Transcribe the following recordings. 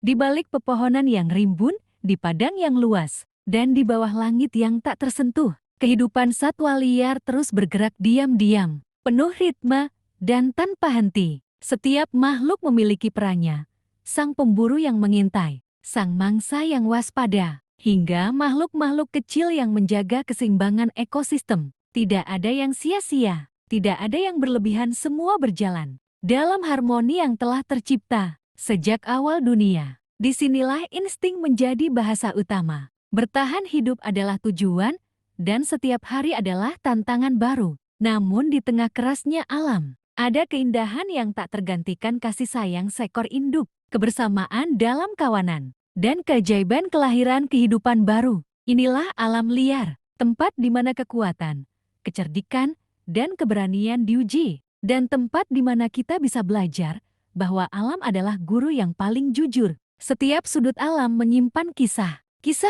Di balik pepohonan yang rimbun, di padang yang luas, dan di bawah langit yang tak tersentuh, kehidupan satwa liar terus bergerak diam-diam, penuh ritme, dan tanpa henti. Setiap makhluk memiliki perannya. Sang pemburu yang mengintai, sang mangsa yang waspada, hingga makhluk-makhluk kecil yang menjaga keseimbangan ekosistem. Tidak ada yang sia-sia, tidak ada yang berlebihan, semua berjalan dalam harmoni yang telah tercipta sejak awal dunia. Disinilah insting menjadi bahasa utama. Bertahan hidup adalah tujuan, dan setiap hari adalah tantangan baru. Namun di tengah kerasnya alam, ada keindahan yang tak tergantikan: kasih sayang seekor induk, kebersamaan dalam kawanan, dan keajaiban kelahiran kehidupan baru. Inilah alam liar, tempat di mana kekuatan, kecerdikan, dan keberanian diuji, dan tempat di mana kita bisa belajar bahwa alam adalah guru yang paling jujur. Setiap sudut alam menyimpan kisah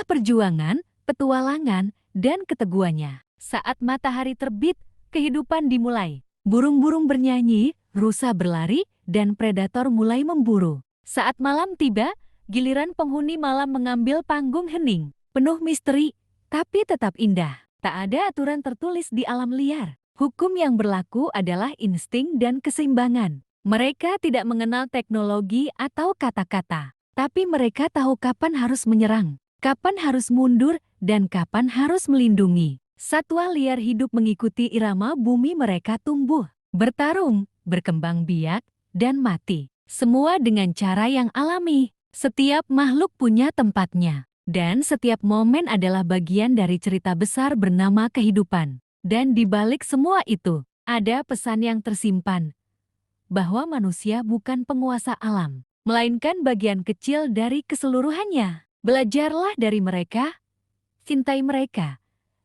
perjuangan, petualangan, dan keteguhannya. Saat matahari terbit, kehidupan dimulai. Burung-burung bernyanyi, rusa berlari, dan predator mulai memburu. Saat malam tiba, giliran penghuni malam mengambil panggung hening, penuh misteri, tapi tetap indah. Tak ada aturan tertulis di alam liar. Hukum yang berlaku adalah insting dan keseimbangan. Mereka tidak mengenal teknologi atau kata-kata, tapi mereka tahu kapan harus menyerang, kapan harus mundur, dan kapan harus melindungi. Satwa liar hidup mengikuti irama bumi. Mereka tumbuh, bertarung, berkembang biak, dan mati. Semua dengan cara yang alami. Setiap makhluk punya tempatnya, dan setiap momen adalah bagian dari cerita besar bernama kehidupan. Dan di balik semua itu, ada pesan yang tersimpan, bahwa manusia bukan penguasa alam, melainkan bagian kecil dari keseluruhannya. Belajarlah dari mereka, cintai mereka,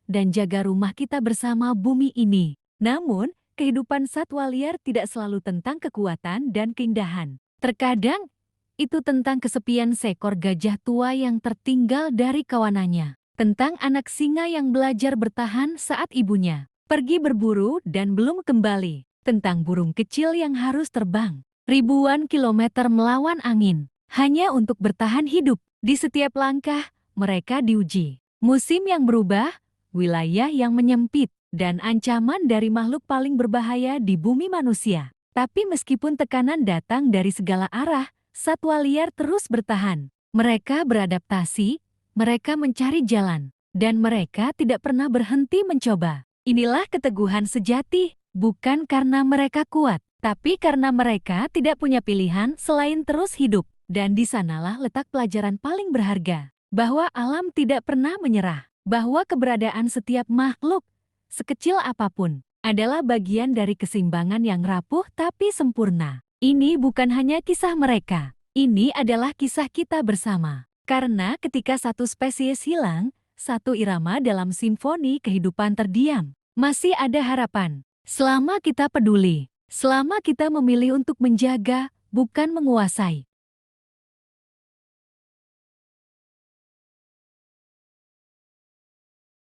dan jaga rumah kita bersama bumi ini. Namun, kehidupan satwa liar tidak selalu tentang kekuatan dan keindahan. Terkadang, itu tentang kesepian seekor gajah tua yang tertinggal dari kawanannya, tentang anak singa yang belajar bertahan saat ibunya pergi berburu dan belum kembali, tentang burung kecil yang harus terbang ribuan kilometer melawan angin, hanya untuk bertahan hidup. Di setiap langkah, mereka diuji. Musim yang berubah, wilayah yang menyempit, dan ancaman dari makhluk paling berbahaya di bumi manusia. Tapi meskipun tekanan datang dari segala arah, satwa liar terus bertahan. Mereka beradaptasi, mereka mencari jalan, dan mereka tidak pernah berhenti mencoba. Inilah keteguhan sejati, bukan karena mereka kuat, tapi karena mereka tidak punya pilihan selain terus hidup. Dan di sanalah letak pelajaran paling berharga, bahwa alam tidak pernah menyerah, bahwa keberadaan setiap makhluk, sekecil apapun, adalah bagian dari keseimbangan yang rapuh tapi sempurna. Ini bukan hanya kisah mereka, ini adalah kisah kita bersama. Karena ketika satu spesies hilang, satu irama dalam simfoni kehidupan terdiam, masih ada harapan. Selama kita peduli, selama kita memilih untuk menjaga, bukan menguasai,